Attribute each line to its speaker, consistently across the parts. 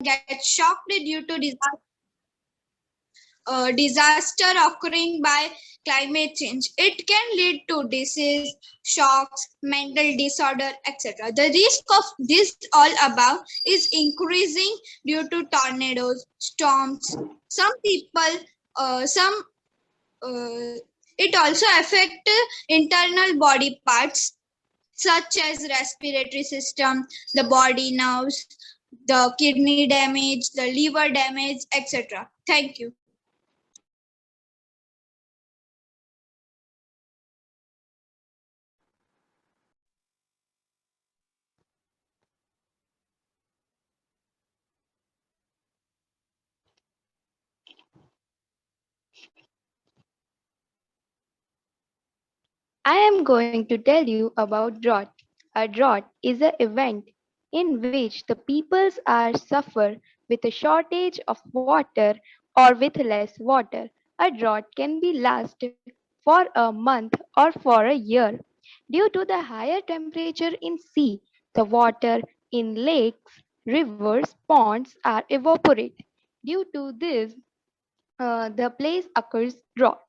Speaker 1: gets shocked due to disaster occurring by climate change. It can lead to disease, shocks, mental disorder, etc. The risk of this all above is increasing due to tornadoes, storms. Some people, some it also affect internal body parts such as respiratory system, the body nerves, the kidney damage, the liver damage, etc. Thank you.
Speaker 2: I am going to tell you about drought. A drought is an event in which the peoples are suffer with a shortage of water or with less water. A drought can be last for a month or for a year. Due to the higher temperature in sea, the water in lakes, rivers, ponds are evaporate. Due to this, the place occurs drought.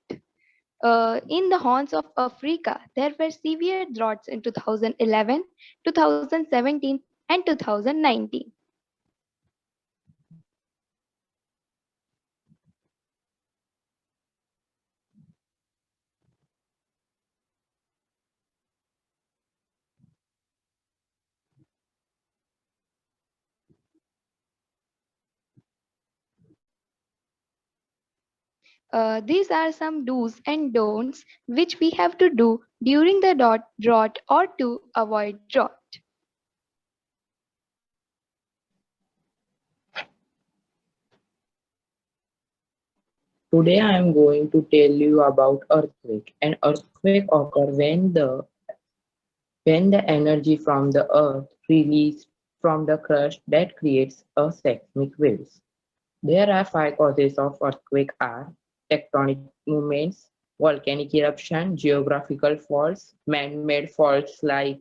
Speaker 2: In the horns of Africa, there were severe droughts in 2011, 2017, and 2019. These are some do's and don'ts which we have to do during the drought or to avoid drought.
Speaker 3: Today I am going to tell you about earthquake. An earthquake occurs when the energy from the earth released from the crust that creates a seismic waves. There are five causes of earthquake are tectonic movements, volcanic eruption, geographical faults, man-made faults like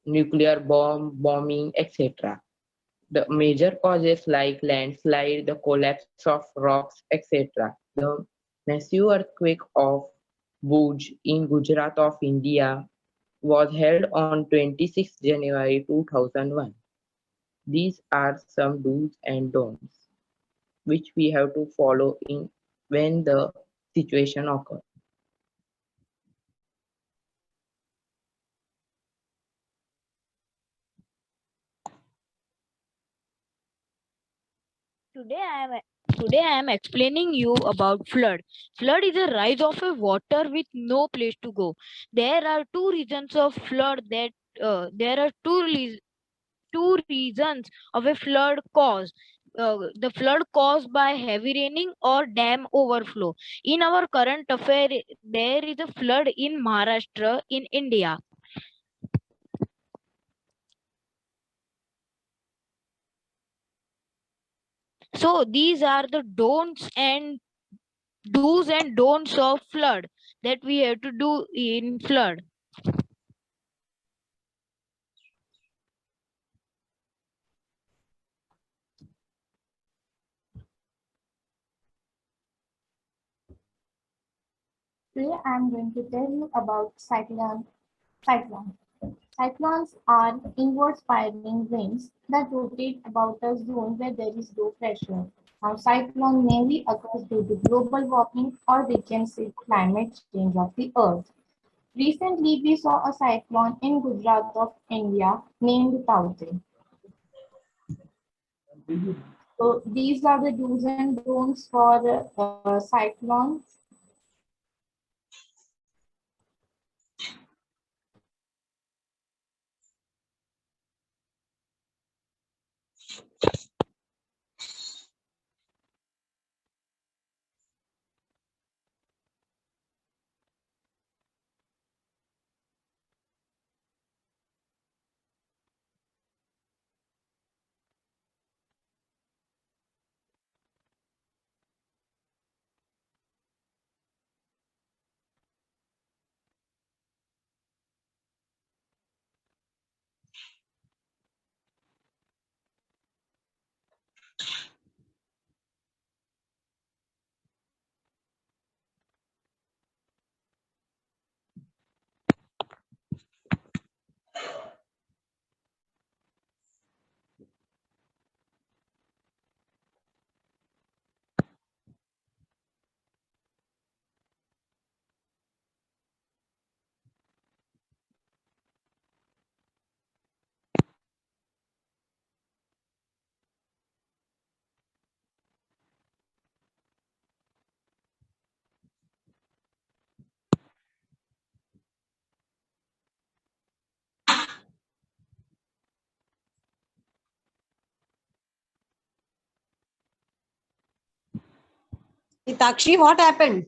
Speaker 3: nuclear bombing, etc. The major causes like landslide, the collapse of rocks, etc. The massive earthquake of Bhuj in Gujarat of India was held on 26 January 2001. These are some do's and don'ts which we have to follow in when the situation occurs.
Speaker 4: Today I am Today I am explaining you about flood. Flood is a rise of a water with no place to go. There are two reasons of flood that there are two reasons of a flood cause. The flood caused by heavy raining or dam overflow. In our current affair, there is a flood in Maharashtra in India. So these are the don'ts and do's and don'ts of flood that we have to do in flood.
Speaker 5: Today I am going to tell you about cyclones. Cyclones are inward spiraling winds that rotate about a zone where there is low pressure. Now, cyclone mainly occurs due to global warming or we can say climate change of the earth. Recently, we saw a cyclone in Gujarat of India named Taukte. So these are the do's and don'ts for cyclones.
Speaker 6: Hitakshi, what happened?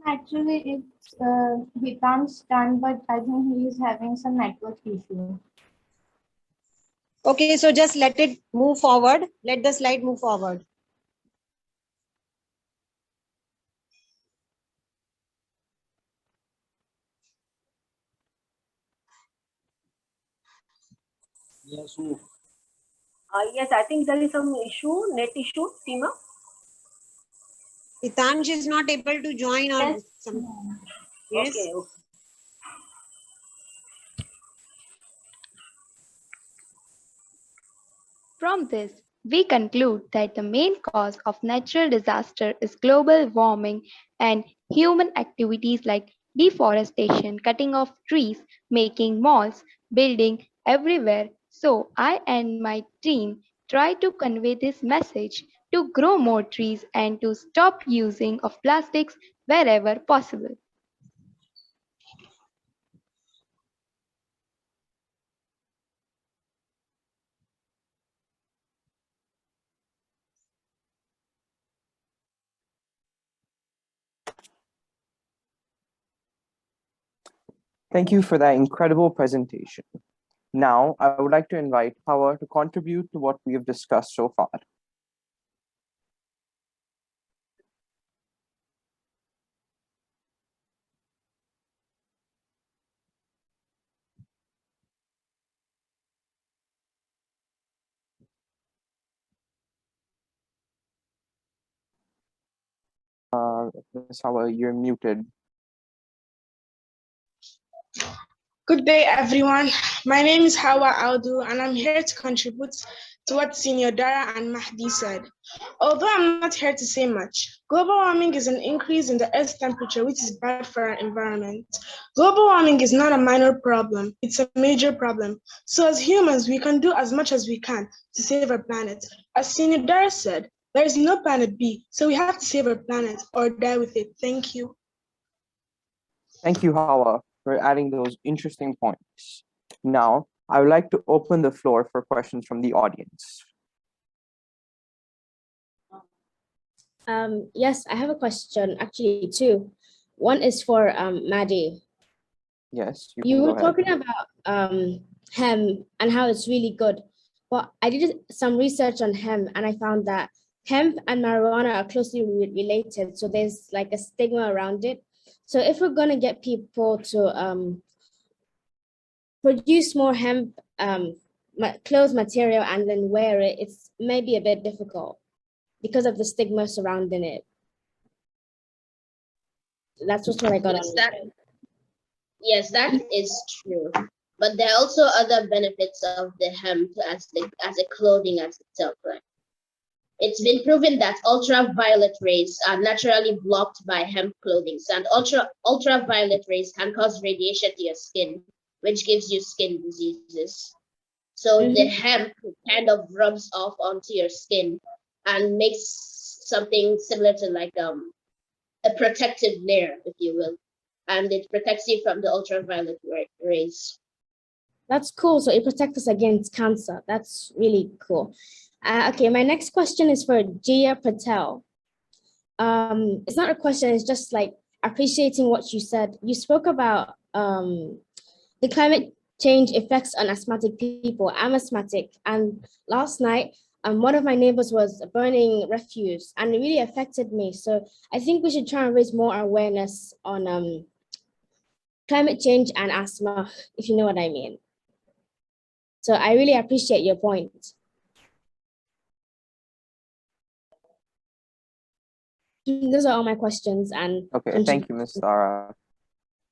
Speaker 5: Actually, it's Hitam's turn, but I think he is having some network issue.
Speaker 6: Okay, so just let it move forward. Let the slide move forward.
Speaker 7: Yes, I think there is some issue, net issue, Seema.
Speaker 6: Hitansh is not able to join or
Speaker 5: Yes.
Speaker 6: some. Yes.
Speaker 7: Okay, okay.
Speaker 2: From this, we conclude that the main cause of natural disaster is global warming and human activities like deforestation, cutting of trees, making malls, building everywhere. So I and my team try to convey this message to grow more trees and to stop using of plastics wherever possible.
Speaker 8: Thank you for that incredible presentation. Now, I would like to invite Hawa to contribute to what we have discussed so far. Ms. Hawa, you're muted.
Speaker 9: Good day, everyone. My name is Hawa Audu, and I'm here to contribute to what Senior Dara and Mahdi said. Although I'm not here to say much, global warming is an increase in the Earth's temperature, which is bad for our environment. Global warming is not a minor problem, it's a major problem. So as humans, we can do as much as we can to save our planet. As Senior Dara said, there is no planet B, so we have to save our planet or die with it. Thank you.
Speaker 8: Thank you, Hawa, for adding those interesting points. Now, I would like to open the floor for questions from the audience.
Speaker 10: Yes, I have a question, actually two. One is for Maddie.
Speaker 8: Yes,
Speaker 10: You
Speaker 8: can
Speaker 10: were
Speaker 8: go ahead.
Speaker 10: talking about hemp and how it's really good. But I did some research on hemp and I found that hemp and marijuana are closely related. So there's like a stigma around it. So if we're gonna get people to produce more hemp clothes material and then wear it, it's maybe a bit difficult because of the stigma surrounding it. That's just what I got on that.
Speaker 11: Yes, that is true. But there are also other benefits of the hemp as a clothing as itself, right? It's been proven that ultraviolet rays are naturally blocked by hemp clothing, and ultraviolet rays can cause radiation to your skin, which gives you skin diseases. So the hemp kind of rubs off onto your skin and makes something similar to like a protective layer, if you will, and it protects you from the ultraviolet rays.
Speaker 10: That's cool. So it protects us against cancer. That's really cool. Okay, my next question is for Jia Patel. It's not a question, it's just like appreciating what you said. You spoke about the climate change effects on asthmatic people. I'm asthmatic, and last night, one of my neighbors was burning refuse and it really affected me. So I think we should try and raise more awareness on climate change and asthma, if you know what I mean. So I really appreciate your point. Those are all my questions. And
Speaker 8: okay, thank you, Ms. Sarah.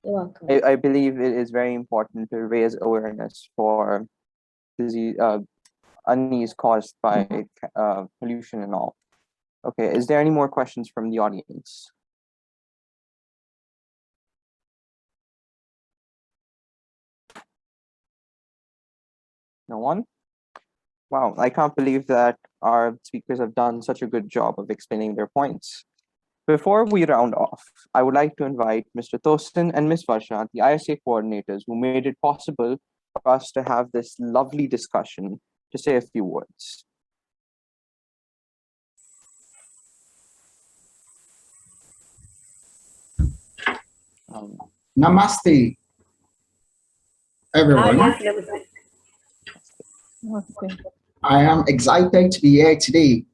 Speaker 10: You're welcome.
Speaker 8: I believe it is very important to raise awareness for disease, unease caused by pollution and all. Okay, is there any more questions from the audience? No one? Wow, I can't believe that our speakers have done such a good job of explaining their points. Before we round off, I would like to invite Mr. Tostin and Ms. Varsha, the ISA coordinators who made it possible for us to have this lovely discussion, to say a few words.
Speaker 12: Namaste, everyone.
Speaker 7: Yes, namaste.
Speaker 12: I am excited to be here today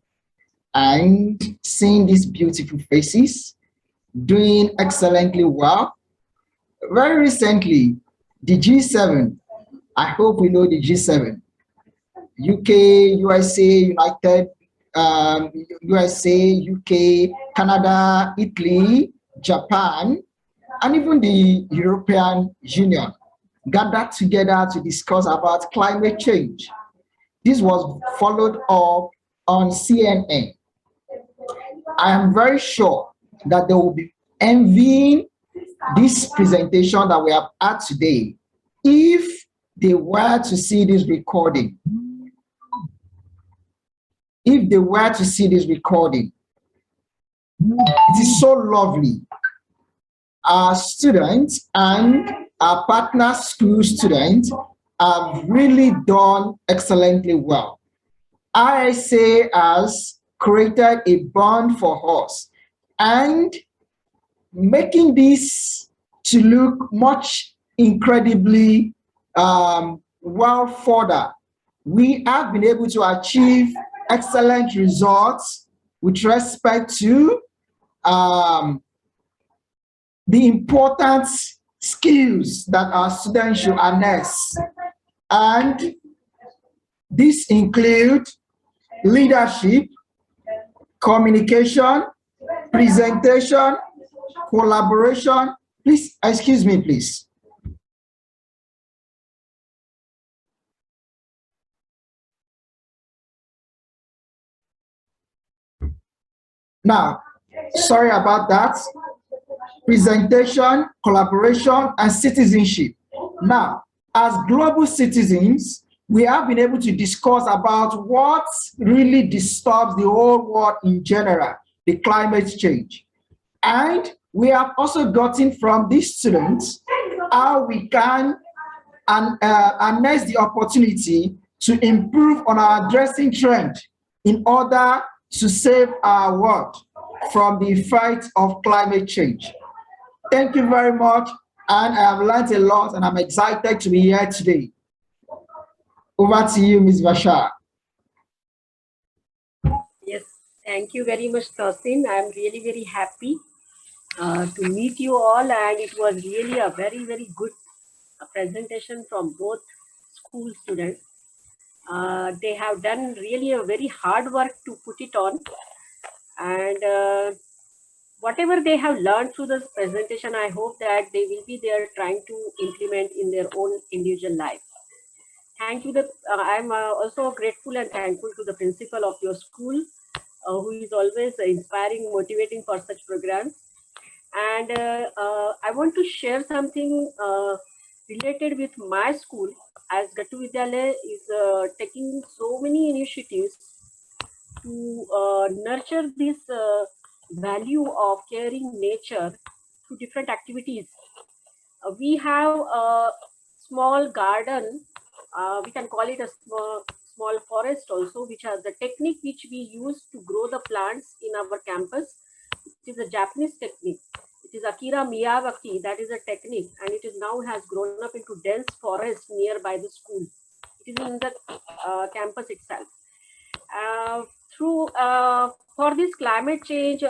Speaker 12: and seeing these beautiful faces doing excellently well. Very recently, the G7, I hope we know the G7, UK, USA, United, USA, UK, Canada, Italy, Japan, and even the European Union gathered together to discuss about climate change. This was followed up on CNN. I am very sure that they will be envying this presentation that we have had today if they were to see this recording. If they were to see this recording, it is so lovely. Our students and our partner school students have really done excellently well. ISA has created a bond for us and making this to look much incredibly well further. We have been able to achieve excellent results with respect to the important skills that our students should harness. And this includes leadership, communication, presentation, collaboration. Please, excuse me, please. Now, sorry about that. Presentation, collaboration, and citizenship. Now, as global citizens, we have been able to discuss about what really disturbs the whole world in general, the climate change. And we have also gotten from these students how we can harness the opportunity to improve on our dressing trend in order to save our world from the effects of climate change. Thank you very much, and I have learned a lot, and I'm excited to be here today. Over to you, Ms. Bashar.
Speaker 7: Yes, thank you very much, Tosin. I'm really very happy to meet you all, and it was really a very, very good presentation from both school students. They have done really a very hard work to put it on, and whatever they have learned through this presentation, I hope that they will be there trying to implement in their own individual life. Thank you. I'm also grateful and thankful to the principal of your school, who is always inspiring, motivating for such programs. And I want to share something related with my school, as Gattu Vidyalaya is taking so many initiatives to nurture this value of caring nature through different activities. We have a small garden, we can call it a small forest also, which has the technique which we use to grow the plants in our campus. It is a Japanese technique. It is Akira Miyawaki, that is a technique, and it is now has grown up into dense forest nearby the school. It is in the campus itself. For this climate change,